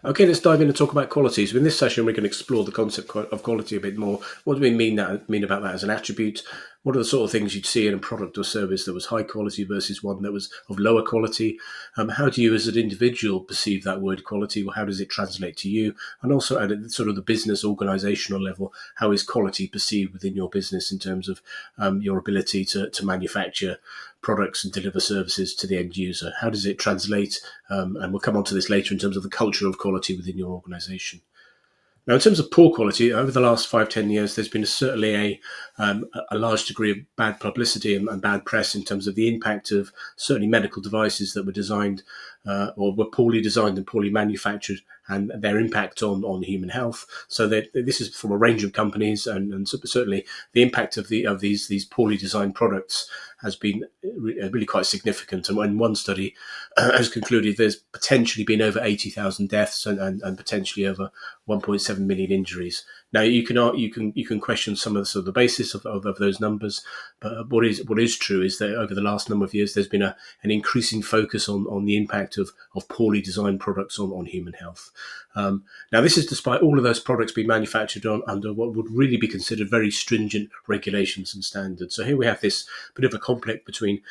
Okay, let's dive in and talk about quality. So in this session, we're going to explore the concept of quality a bit more. What do we mean about that as an attribute? What are the sort of things you'd see in a product or service that was high quality versus one that was of lower quality? How do you as an individual perceive that word quality? Or how does it translate to you? And also at sort of the business organizational level, how is quality perceived within your business in terms of your ability to manufacture products and deliver services to the end user? How does it translate? And we'll come on to this later in terms of the culture of quality within your organization. Now, in terms of poor quality, over the last 5-10 years, there's been certainly a large degree of bad publicity and bad press in terms of the impact of certainly medical devices that were designed or were poorly designed and poorly manufactured, and their impact on human health. So this is from a range of companies, and certainly the impact of these poorly designed products has been really quite significant. And when one study has concluded there's potentially been over 80,000 deaths and potentially over 1.7 million injuries. Now you can question some of the basis of those numbers, but what is true is that over the last number of years there's been an increasing focus on the impact of poorly designed products on human health. Now this is despite all of those products being manufactured under what would really be considered very stringent regulations and standards. So here we have this bit of a conflict between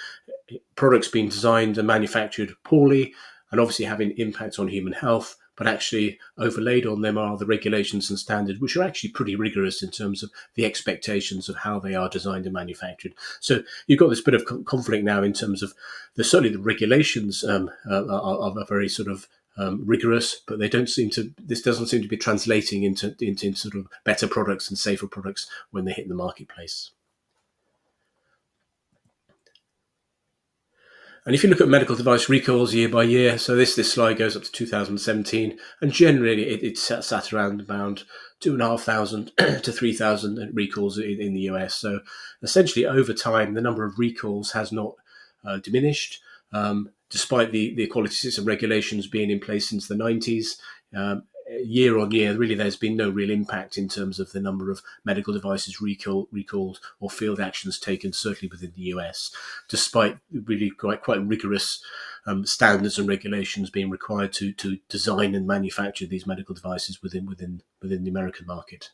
products being designed and manufactured poorly and obviously having impacts on human health, but actually overlaid on them are the regulations and standards, which are actually pretty rigorous in terms of the expectations of how they are designed and manufactured. So you've got this bit of conflict now in terms of certainly the regulations are very sort of rigorous, but this doesn't seem to be translating into sort of better products and safer products when they hit the marketplace. And if you look at medical device recalls year by year, so this slide goes up to 2017, and generally it's sat around 2,500 to 3,000 recalls in the US. So essentially over time, the number of recalls has not diminished, despite the quality system regulations being in place since the 90s. Year on year, really, there's been no real impact in terms of the number of medical devices recalled or field actions taken, certainly within the US, despite really quite rigorous standards and regulations being required to design and manufacture these medical devices within the American market.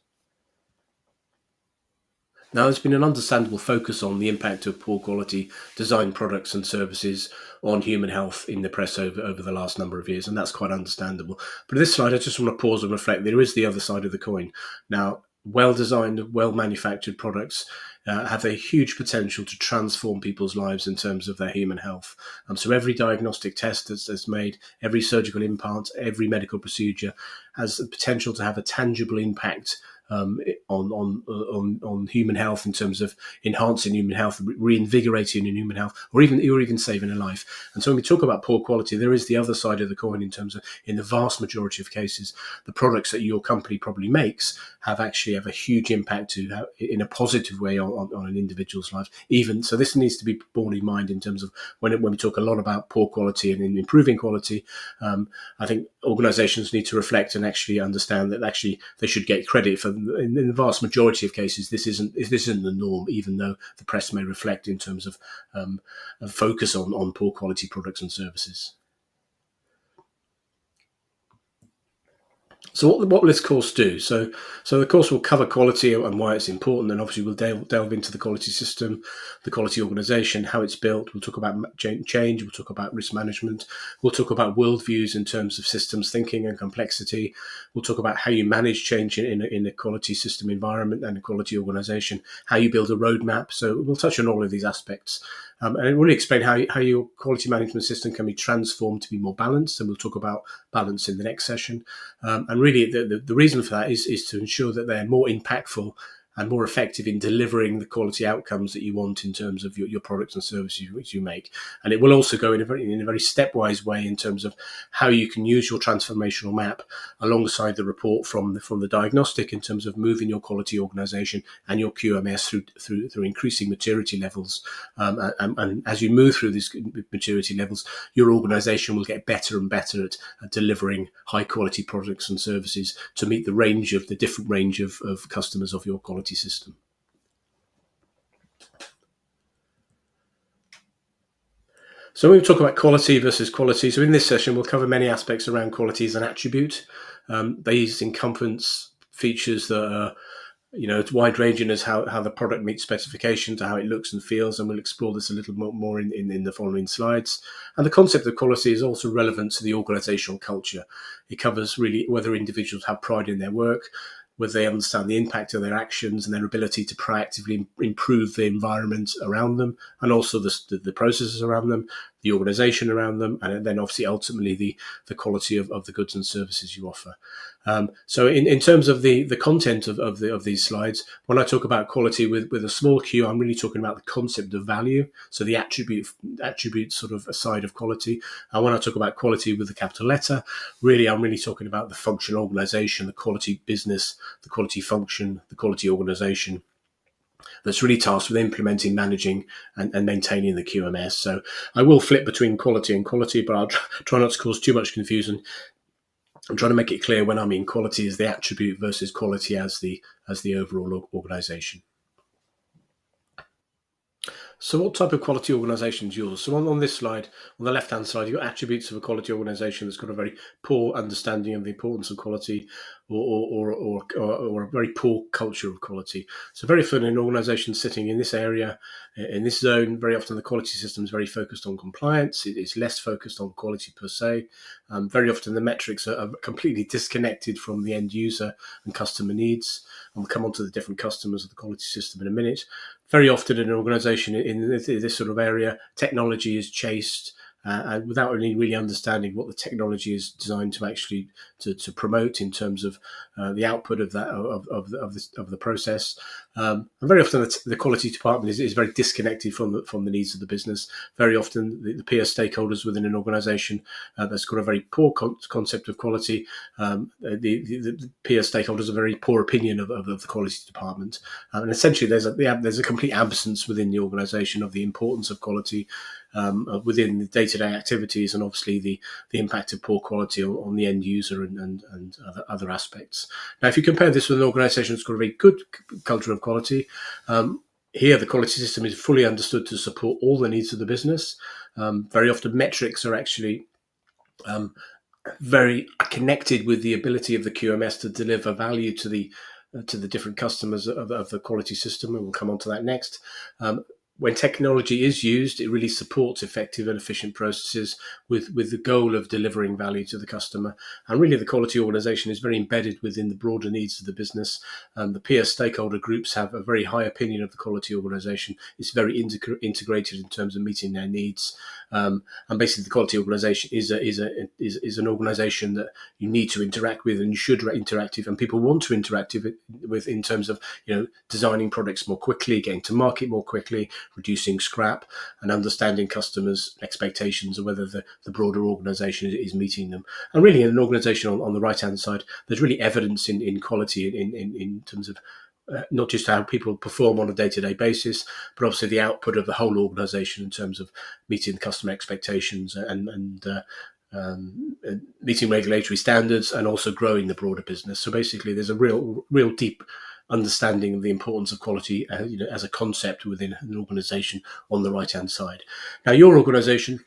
Now, there's been an understandable focus on the impact of poor quality design products and services on human health in the press over the last number of years, and that's quite understandable. But this slide, I just want to pause and reflect. There is the other side of the coin. Now, well-designed, well-manufactured products have a huge potential to transform people's lives in terms of their human health. So every diagnostic test that's made, every surgical implant, every medical procedure has the potential to have a tangible impact on human health in terms of enhancing human health, reinvigorating human health, or even saving a life. And so when we talk about poor quality, there is the other side of the coin in terms of, in the vast majority of cases, the products that your company probably makes have a huge impact in a positive way on an individual's life. Even so, this needs to be borne in mind in terms of when we talk a lot about poor quality and in improving quality. I think organisations need to reflect and actually understand that actually they should get credit for. In the vast majority of cases, this isn't the norm, even though the press may reflect in terms of a focus on poor quality products and services. So what will this course do? So the course will cover quality and why it's important, and obviously we'll delve into the quality system, the quality organisation, how it's built. We'll talk about change. We'll talk about risk management. We'll talk about worldviews in terms of systems thinking and complexity. We'll talk about how you manage change in a quality system environment and a quality organisation, how you build a roadmap. So we'll touch on all of these aspects. And it really explain how your quality management system can be transformed to be more balanced, and we'll talk about balance in the next session. And really, the reason for that is to ensure that they're more impactful and more effective in delivering the quality outcomes that you want in terms of your products and services which you make. And it will also go in a very stepwise way in terms of how you can use your transformational map alongside the report from the diagnostic in terms of moving your quality organisation and your QMS through increasing maturity levels. And as you move through these maturity levels, your organisation will get better and better at delivering high quality products and services to meet the different range of customers of your quality system. So when we talk about quality versus quality, so in this session we'll cover many aspects around quality as an attribute. These encompass features that are, it's wide ranging as how the product meets specification to how it looks and feels, and we'll explore this a little more in the following slides. And the concept of quality is also relevant to the organizational culture. It covers really whether individuals have pride in their work, whether they understand the impact of their actions and their ability to proactively improve the environment around them, and also the processes around them, the organization around them, and then obviously ultimately the quality of the goods and services you offer. So in terms of the content of these slides, when I talk about quality with a small q, I'm really talking about the concept of value, so the attribute sort of a side of quality. And when I talk about quality with the capital letter, really I'm really talking about the function organization, the quality business, the quality function, the quality organization that's really tasked with implementing, managing, and maintaining the QMS. So I will flip between quality and quality, but I'll try not to cause too much confusion. I'm trying to make it clear when I mean quality is the attribute versus quality as the overall organization. So what type of quality organisation is yours? So on this slide, on the left-hand side, you've got attributes of a quality organisation that's got a very poor understanding of the importance of quality, or a very poor culture of quality. So very often an organisation sitting in this area, in this zone, very often the quality system is very focused on compliance. It's less focused on quality per se. Very often the metrics are completely disconnected from the end user and customer needs. And we'll come on to the different customers of the quality system in a minute. Very often in an organisation in this sort of area, technology is chased and without really understanding what the technology is designed to actually to promote in terms of the output of that of the process. And very often the quality department is very disconnected from the needs of the business. Very often the peer stakeholders within an organisation that's got a very poor concept of quality. The peer stakeholders have a very poor opinion of the quality department, and essentially there's a complete absence within the organisation of the importance of quality within the day-to-day activities, and obviously the impact of poor quality on the end user and other aspects. Now, if you compare this with an organisation that's got a very good culture of quality, here the quality system is fully understood to support all the needs of the business. Very often metrics are actually very connected with the ability of the QMS to deliver value to the different customers of the quality system, and we'll come on to that next. When technology is used, it really supports effective and efficient processes with the goal of delivering value to the customer. And really the quality organisation is very embedded within the broader needs of the business. The peer stakeholder groups have a very high opinion of the quality organisation. It's very integrated in terms of meeting their needs. And basically the quality organisation is an organisation that you need to interact with, and you should interact with, and people want to interact with in terms of designing products more quickly, getting to market more quickly, reducing scrap, and understanding customers' expectations and whether the broader organisation is meeting them. And really in an organisation on the right-hand side, there's really evidence in quality in terms of not just how people perform on a day-to-day basis, but obviously the output of the whole organisation in terms of meeting customer expectations and meeting regulatory standards, and also growing the broader business. So basically there's a real deep understanding of the importance of quality as a concept within an organisation on the right-hand side. Now, your organisation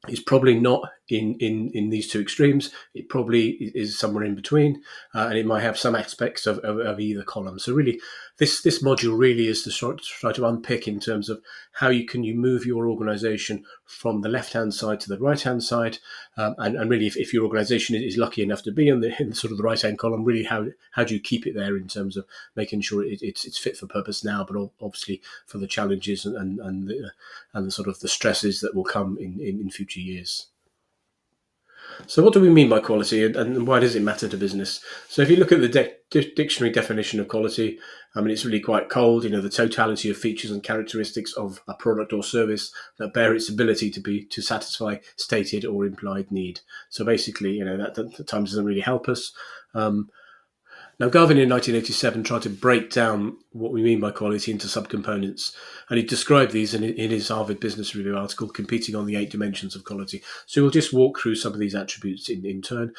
is probably not in these two extremes. It probably is somewhere in between, and it might have some aspects of either column. So really, this module really is to try to unpick in terms of how you move your organisation from the left-hand side to the right-hand side, and really, if your organisation is lucky enough to be in sort of the right-hand column, really how do you keep it there in terms of making sure it's fit for purpose now, but obviously for the challenges and the sort of the stresses that will come in future years. So what do we mean by quality, and why does it matter to business? So if you look at the dictionary definition of quality, I mean, it's really quite cold. The totality of features and characteristics of a product or service that bear its ability to satisfy stated or implied need. So basically, that at times doesn't really help us. Now, Garvin in 1987 tried to break down what we mean by quality into subcomponents, and he described these in his Harvard Business Review article, Competing on the 8 Dimensions of Quality. So we'll just walk through some of these attributes in turn.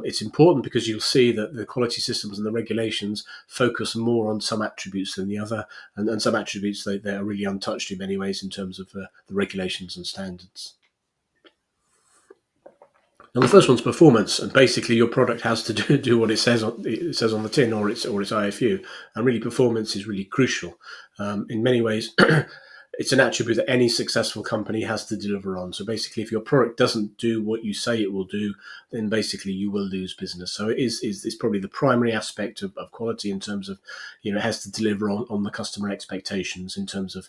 It's important because you'll see that the quality systems and the regulations focus more on some attributes than the other, and some attributes they are really untouched in many ways in terms of the regulations and standards. And the first one's performance, and basically your product has to do what it says on the tin or its IFU, and really performance is really crucial. In many ways, it's an attribute that any successful company has to deliver on. So basically, if your product doesn't do what you say it will do, then basically you will lose business. So it's probably the primary aspect of quality in terms of, it has to deliver on the customer expectations in terms of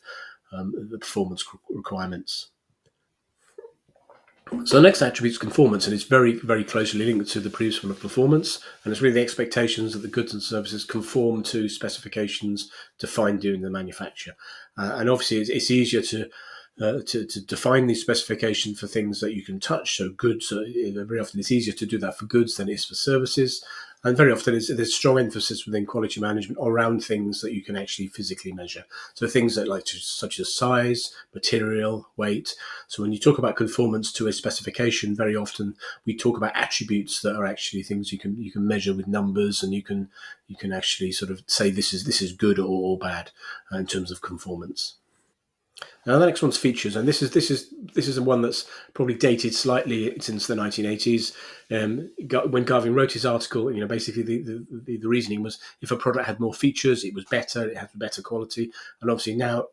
the performance requirements. So the next attribute is conformance, and it's very, very closely linked to the previous one of performance. And it's really the expectations that the goods and services conform to specifications defined during the manufacture. And obviously, it's easier to define these specifications for things that you can touch. So goods, very often it's easier to do that for goods than it is for services. And very often there's strong emphasis within quality management around things that you can actually physically measure. So things that such as size, material, weight. So when you talk about conformance to a specification, very often we talk about attributes that are actually things you can measure with numbers, and you can actually sort of say this is good or bad in terms of conformance. Now the next one's features, and this is one that's probably dated slightly since the 1980s. When Garvin wrote his article, basically the reasoning was if a product had more features, it was better, it had better quality. And obviously now,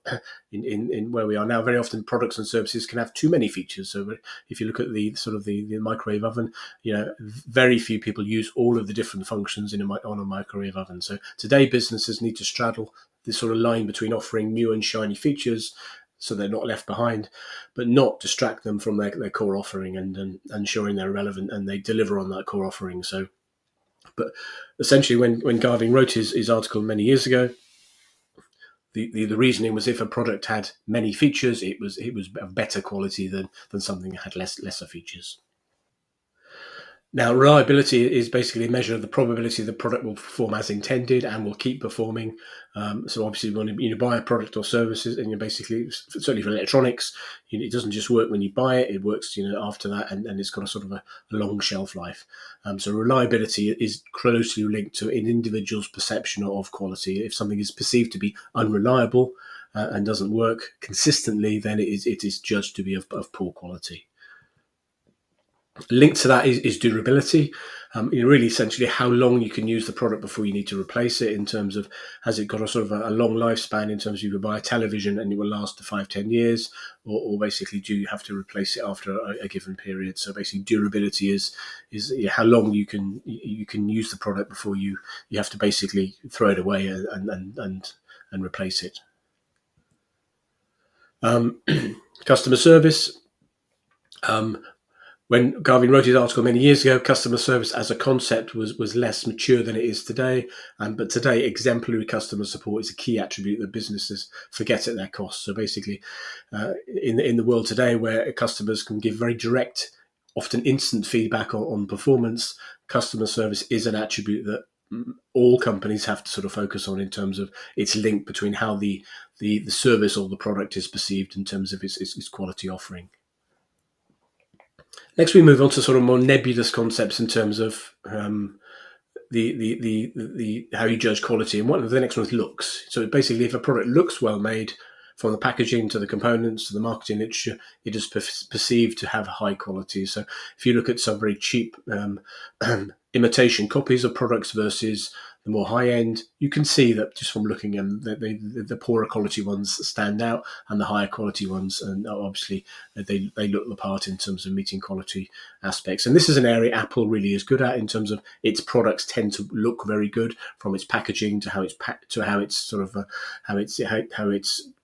in where we are now, very often products and services can have too many features. So if you look at the microwave oven, very few people use all of the different functions on a microwave oven. So today businesses need to straddle this sort of line between offering new and shiny features, so they're not left behind, but not distract them from their core offering and ensuring they're relevant and they deliver on that core offering. So, but essentially, when Garvin wrote his article many years ago, the reasoning was if a product had many features, it was of better quality than something that had lesser features. Now, reliability is basically a measure of the probability the product will perform as intended and will keep performing. So obviously, when you buy a product or services, and basically, certainly for electronics, it doesn't just work when you buy it; it works, after that, and it's got a sort of a long shelf life. So reliability is closely linked to an individual's perception of quality. If something is perceived to be unreliable and doesn't work consistently, then it is judged to be of poor quality. Linked to that is durability. Really, essentially, how long you can use the product before you need to replace it. In terms of, has it got a sort of a long lifespan? In terms of, you could buy a television and it will last to 5-10 years, or basically, do you have to replace it after a given period? So basically, durability is how long you can use the product before you have to basically throw it away and replace it. Customer service. When Garvin wrote his article many years ago, customer service as a concept was less mature than it is today. But today, exemplary customer support is a key attribute that businesses forget at their cost. So basically, in the world today, where customers can give very direct, often instant feedback on performance, customer service is an attribute that all companies have to sort of focus on in terms of its link between how the service or the product is perceived in terms of its quality offering. Next, we move on to sort of more nebulous concepts in terms of the how you judge quality. And one of the next one is looks. So basically, if a product looks well made, from the packaging to the components to the marketing literature, it is perceived to have high quality. So if you look at some very cheap imitation copies of products versus the more high end, you can see that just from looking at them, the poorer quality ones stand out, and the higher quality ones, and obviously they look the part in terms of meeting quality aspects. And this is an area Apple really is good at in terms of its products tend to look very good, from its packaging to how it's sort of how it's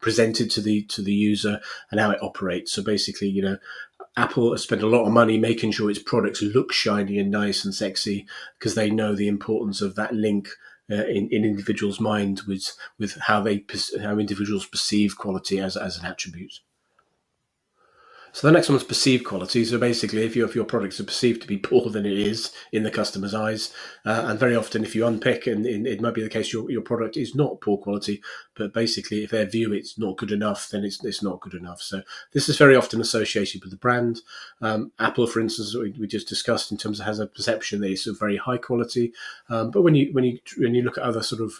presented to the user and how it operates. So basically, Apple has spent a lot of money making sure its products look shiny and nice and sexy, because they know the importance of that link in individuals' minds with how individuals perceive quality as an attribute. So the next one is perceived quality. So basically, if your products are perceived to be poorer than it is in the customer's eyes, and very often if you unpick, and it might be the case your product is not poor quality, but basically if their view it's not good enough, then it's not good enough. So this is very often associated with the brand. Apple, for instance, we just discussed in terms of has a perception that it's of very high quality, but when you look at other sort of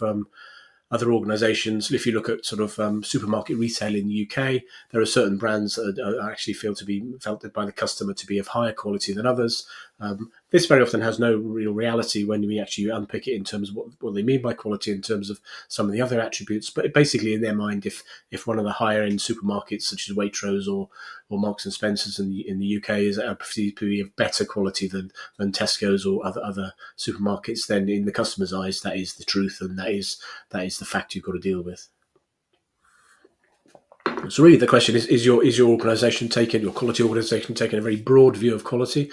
other organisations. If you look at sort of supermarket retail in the UK, there are certain brands that are actually felt by the customer to be of higher quality than others. This very often has no real reality when we actually unpick it in terms of what they mean by quality in terms of some of the other attributes. But basically, in their mind, if one of the higher end supermarkets such as Waitrose or Marks and Spencers in the UK is perceived to be of better quality than Tesco's or other supermarkets, then in the customer's eyes, that is the truth, and that is the fact you've got to deal with. So really, the question is your organisation taking your quality organisation taking a very broad view of quality?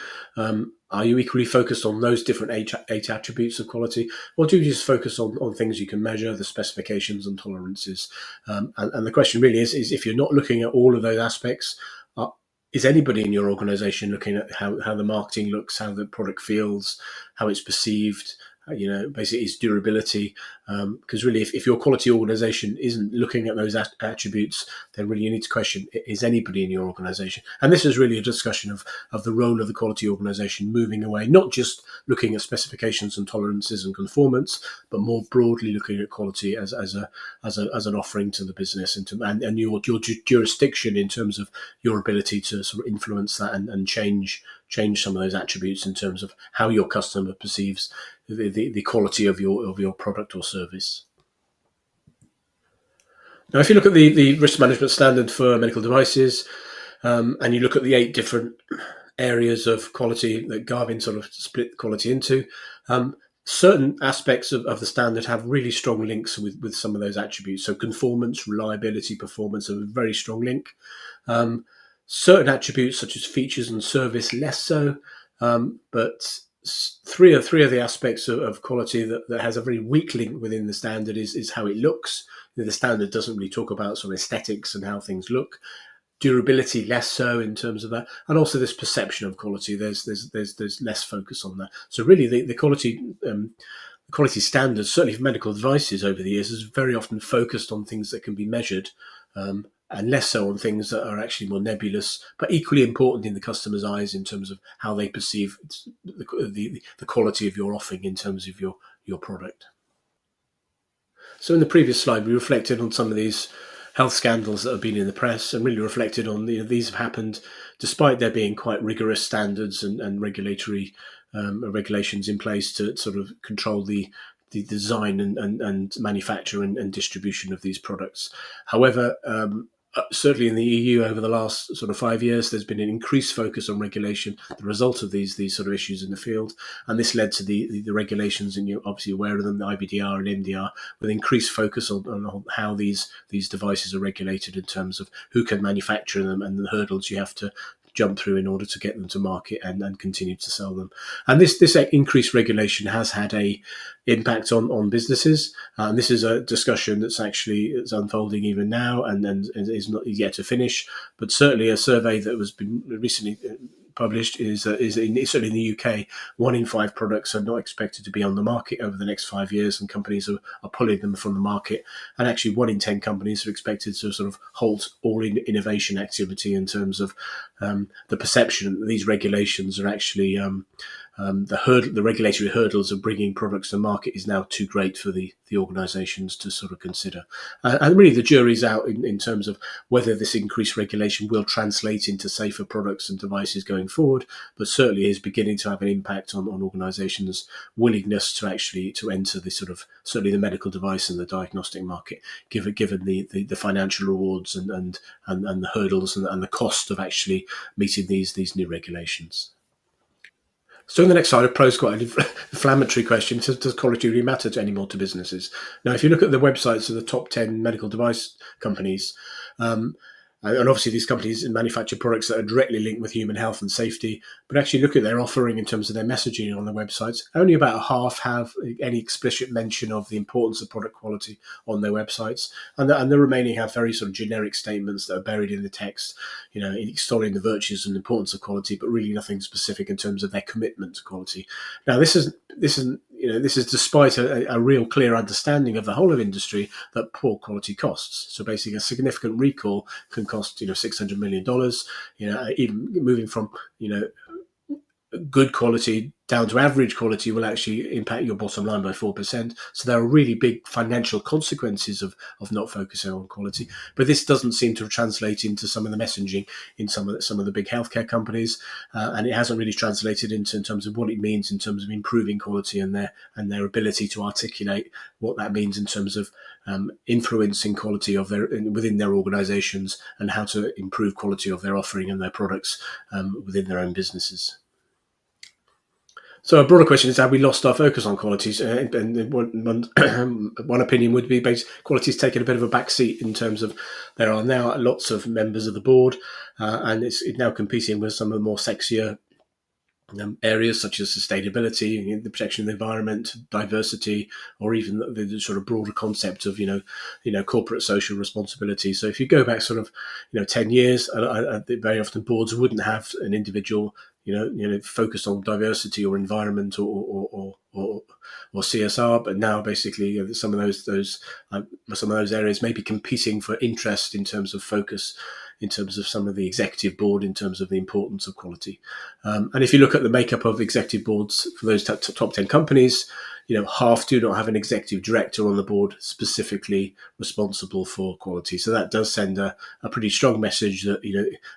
Are you equally focused on those different eight attributes of quality, or do you just focus on things you can measure, the specifications and tolerances? And the question really is if you're not looking at all of those aspects, is anybody in your organisation looking at how the marketing looks, how the product feels, how it's perceived? Basically its durability. Because really, if your quality organisation isn't looking at those attributes, then really you need to question, is anybody in your organisation? And this is really a discussion of the role of the quality organisation moving away, not just looking at specifications and tolerances and conformance, but more broadly looking at quality as an offering to the business and your jurisdiction in terms of your ability to sort of influence that and change some of those attributes in terms of how your customer perceives the quality of your product or service. Now, if you look at the risk management standard for medical devices, and you look at the 8 different areas of quality that Garvin sort of split quality into, certain aspects of the standard have really strong links with some of those attributes. So conformance, reliability, performance are a very strong link. Certain attributes such as features and service less so, but three of the aspects of quality that has a very weak link within the standard is how it looks. The standard doesn't really talk about sort of aesthetics and how things look. Durability less so in terms of that, and also this perception of quality. There's less focus on that. So really, the quality standards, certainly for medical devices over the years, has very often focused on things that can be measured, and less so on things that are actually more nebulous, but equally important in the customer's eyes in terms of how they perceive the quality of your offering in terms of your product. So in the previous slide, we reflected on some of these health scandals that have been in the press and really reflected on these have happened despite there being quite rigorous standards and regulatory regulations in place to sort of control the design and manufacture and distribution of these products. However, certainly in the EU over the last sort of 5 years, there's been an increased focus on regulation, the result of these sort of issues in the field. And this led to the regulations, and you're obviously aware of them, the IBDR and MDR, with increased focus on how these devices are regulated in terms of who can manufacture them and the hurdles you have to jump through in order to get them to market and continue to sell them. And this increased regulation has had a impact on businesses. And this is a discussion that's unfolding even now and is not yet to finish. But certainly a survey that was been recently published is certainly in the UK, 1 in 5 products are not expected to be on the market over the next 5 years, and companies are pulling them from the market. And actually 1 in 10 companies are expected to sort of halt all innovation activity in terms of the perception that these regulations are actually the regulatory hurdles of bringing products to market is now too great for the organisations to sort of consider. And really the jury's out in terms of whether this increased regulation will translate into safer products and devices going forward, but certainly is beginning to have an impact on organisations' willingness to actually to enter the sort of certainly the medical device and the diagnostic market, given the financial rewards and the hurdles and the cost of actually meeting these new regulations. So in the next slide, I pose quite an inflammatory question. Does quality really matter anymore to businesses? Now, if you look at the websites of the top 10 medical device companies, and obviously these companies manufacture products that are directly linked with human health and safety, but actually look at their offering in terms of their messaging on their websites. Only about half have any explicit mention of the importance of product quality on their websites, and the remaining have very sort of generic statements that are buried in the text, extolling the virtues and importance of quality, but really nothing specific in terms of their commitment to quality. Now, this is despite a real clear understanding of the whole of industry that poor quality costs. So basically a significant recall can cost $600 million, even moving from good quality down to average quality will actually impact your bottom line by 4%. So there are really big financial consequences of not focusing on quality. But this doesn't seem to translate into some of the messaging in some of the big healthcare companies, and it hasn't really translated into in terms of what it means in terms of improving quality and their ability to articulate what that means in terms of influencing quality of within their organisations and how to improve quality of their offering and their products within their own businesses. So a broader question is: have we lost our focus on qualities? And one opinion would be quality's taken a bit of a backseat in terms of there are now lots of members of the board, and it's now competing with some of the more sexier areas such as sustainability, the protection of the environment, diversity, or even the sort of broader concept of corporate social responsibility. So if you go back sort of 10 years, very often boards wouldn't have an individual focused on diversity or environment or CSR, but now basically some of those areas may be competing for interest in terms of focus, in terms of some of the executive board, in terms of the importance of quality. And if you look at the makeup of executive boards for those top 10 companies, half do not have an executive director on the board specifically responsible for quality. So that does send a pretty strong message that,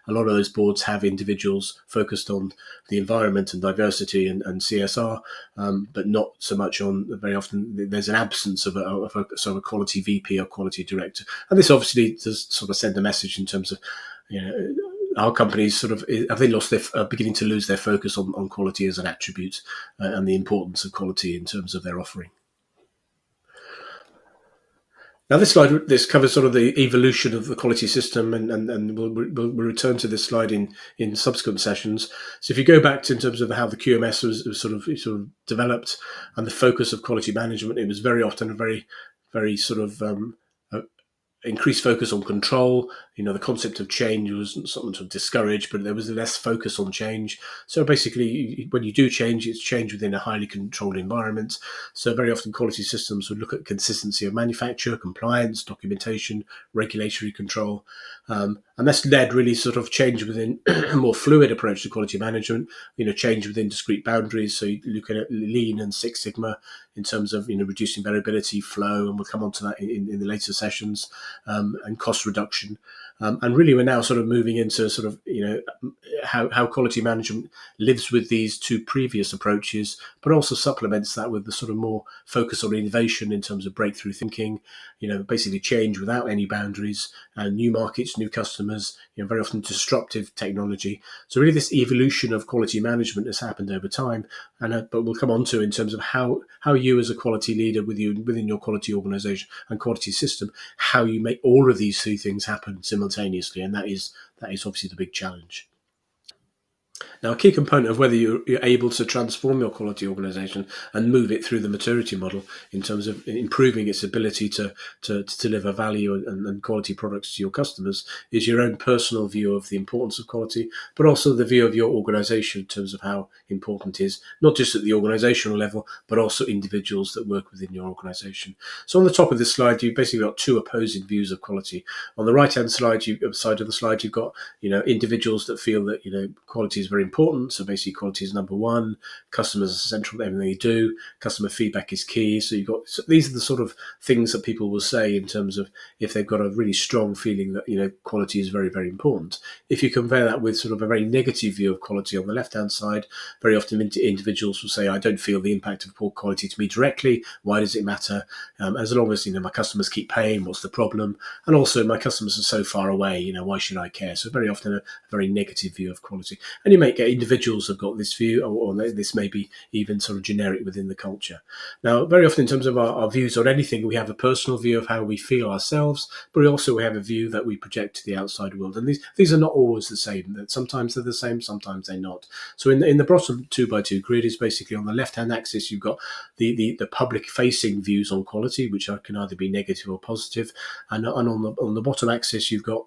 a lot of those boards have individuals focused on the environment and diversity and CSR, but not so much on, very often there's an absence of a sort of quality VP or quality director. And this obviously does sort of send a message in terms of, our companies sort of have they lost their beginning to lose their focus on quality as an attribute and the importance of quality in terms of their offering. Now, this covers sort of the evolution of the quality system, and we'll return to this slide in subsequent sessions. So if you go back to in terms of how the QMS was sort of developed and the focus of quality management, it was very often a very sort of increased focus on control. The concept of change was something to discourage, but there was less focus on change. So basically, when you do change, it's change within a highly controlled environment. So very often quality systems would look at consistency of manufacture, compliance, documentation, regulatory control. And that's led really sort of change within a more fluid approach to quality management, change within discrete boundaries. So you look at Lean and Six Sigma in terms of, reducing variability, flow, and we'll come on to that in the later sessions, and cost reduction. And really, we're now sort of moving into sort of, how quality management lives with these two previous approaches, but also supplements that with the sort of more focus on innovation in terms of breakthrough thinking, basically change without any boundaries, new markets, new customers, very often disruptive technology. So really this evolution of quality management has happened over time. But we'll come on to in terms of how you as a quality leader within your quality organization and quality system, how you make all of these two things happen simultaneously. And that is obviously the big challenge. Now, a key component of whether you're able to transform your quality organisation and move it through the maturity model in terms of improving its ability to deliver value and quality products to your customers is your own personal view of the importance of quality, but also the view of your organisation in terms of how important it is, not just at the organisational level, but also individuals that work within your organisation. So on the top of this slide, you've basically got two opposing views of quality. On the right-hand side of the slide, you've got individuals that feel that quality is very important. So basically quality is number one, customers are central to everything they do, customer feedback is key. So these are the sort of things that people will say in terms of if they've got a really strong feeling that quality is very, very important. If you compare that with sort of a very negative view of quality on the left-hand side, very often individuals will say, I don't feel the impact of poor quality to me directly. Why does it matter? As long as my customers keep paying, what's the problem? And also my customers are so far away, why should I care? So very often a very negative view of quality. And you may get individuals have got this view, or this may be even sort of generic within the culture. Now, very often in terms of our views on anything, we have a personal view of how we feel ourselves, but we have a view that we project to the outside world. And these are not always the same. Sometimes they're the same, sometimes they're not. So in the bottom 2x2 grid is basically on the left-hand axis, you've got the public-facing views on quality, which can either be negative or positive. And on the bottom axis, you've got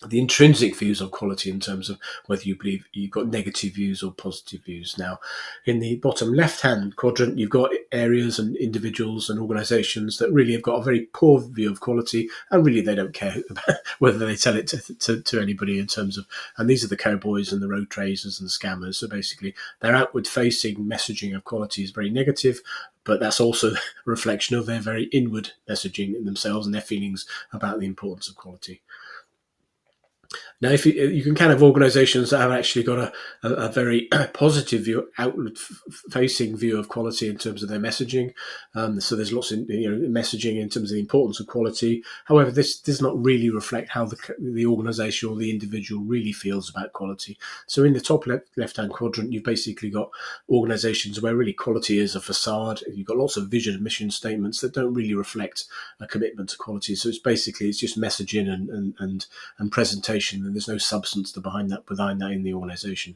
the intrinsic views of quality in terms of whether you believe you've got negative views or positive views. Now, in the bottom left-hand quadrant, you've got areas and individuals and organisations that really have got a very poor view of quality, and really they don't care about whether they tell it to anybody in terms of, and these are the cowboys and the road traders and the scammers. So basically, their outward-facing messaging of quality is very negative, but that's also a reflection of their very inward messaging in themselves and their feelings about the importance of quality. Now, if you can kind of organisations that have actually got a very positive view, outward-facing view of quality in terms of their messaging. So there's lots of messaging in terms of the importance of quality. However, this does not really reflect how the organisation or the individual really feels about quality. So in the top left-hand quadrant, you've basically got organisations where really quality is a facade. You've got lots of vision and mission statements that don't really reflect a commitment to quality. So it's just messaging and presentation, and there's no substance behind that in the organisation.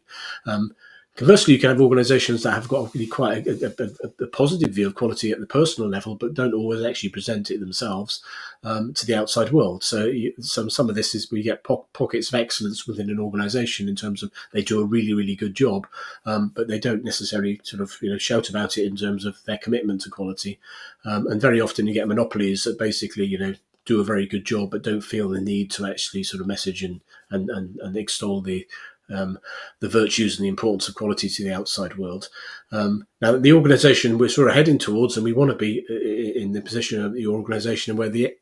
Conversely, you can have organisations that have got really quite a positive view of quality at the personal level, but don't always actually present it themselves to the outside world. So some of this is we get pockets of excellence within an organisation in terms of they do a really, really good job, but they don't necessarily sort of shout about it in terms of their commitment to quality. And very often you get monopolies that basically do a very good job, but don't feel the need to actually sort of message and extol the virtues and the importance of quality to the outside world. Now, the organisation we're sort of heading towards, and we want to be in the position of the organisation where the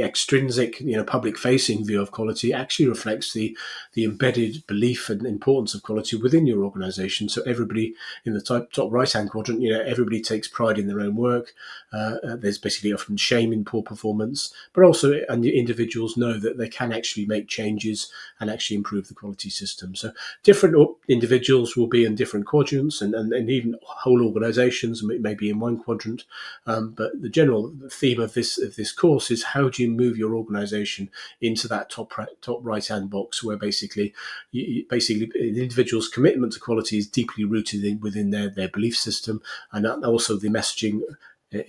extrinsic, public-facing view of quality actually reflects the embedded belief and importance of quality within your organisation. So everybody in the top right-hand quadrant, everybody takes pride in their own work. There's basically often shame in poor performance, but also and the individuals know that they can actually make changes and actually improve the quality system. So different individuals will be in different quadrants, and even whole organisations may be in one quadrant. But the general theme of this course is how do you move your organisation into that top right-hand box, where basically the individual's commitment to quality is deeply rooted within their belief system, and also the messaging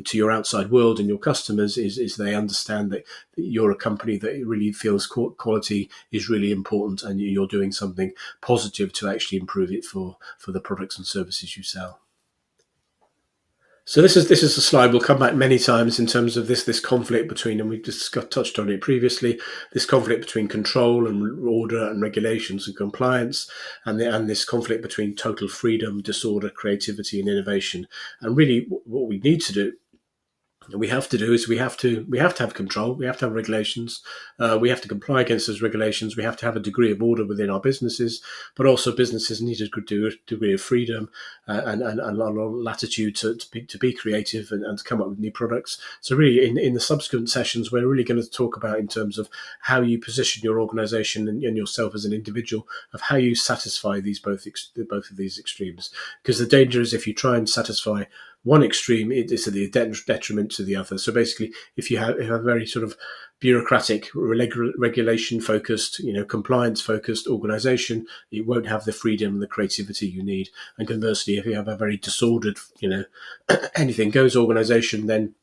to your outside world and your customers is they understand that you're a company that really feels quality is really important, and you're doing something positive to actually improve it for the products and services you sell. So this is a slide we'll come back many times in terms of this conflict between, and we've just touched on it previously, this conflict between control and order and regulations and compliance, and this conflict between total freedom, disorder, creativity, and innovation. And really, what we need to do, we have to have control. We have to have regulations. We have to comply against those regulations. We have to have a degree of order within our businesses, but also businesses need a good degree of freedom and a lot of latitude to be creative and to come up with new products. So really, in the subsequent sessions, we're really going to talk about in terms of how you position your organisation and yourself as an individual, of how you satisfy both of these extremes. Because the danger is if you try and satisfy one extreme, it is to the detriment to the other. So basically, if you have a very sort of bureaucratic, regulation focused, compliance focused organisation, it won't have the freedom and the creativity you need. And conversely, if you have a very disordered, anything goes organisation, then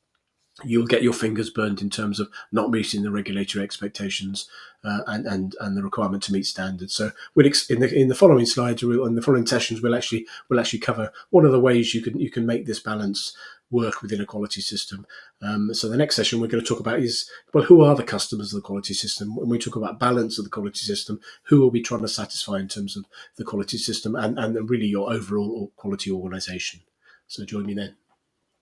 you'll get your fingers burned in terms of not meeting the regulatory expectations and the requirement to meet standards. So in the following slides or in the following sessions, we'll actually cover what are the ways you can make this balance work within a quality system. So the next session we're going to talk about is, well, who are the customers of the quality system? When we talk about balance of the quality system, who are we trying to satisfy in terms of the quality system and really your overall quality organisation? So join me then.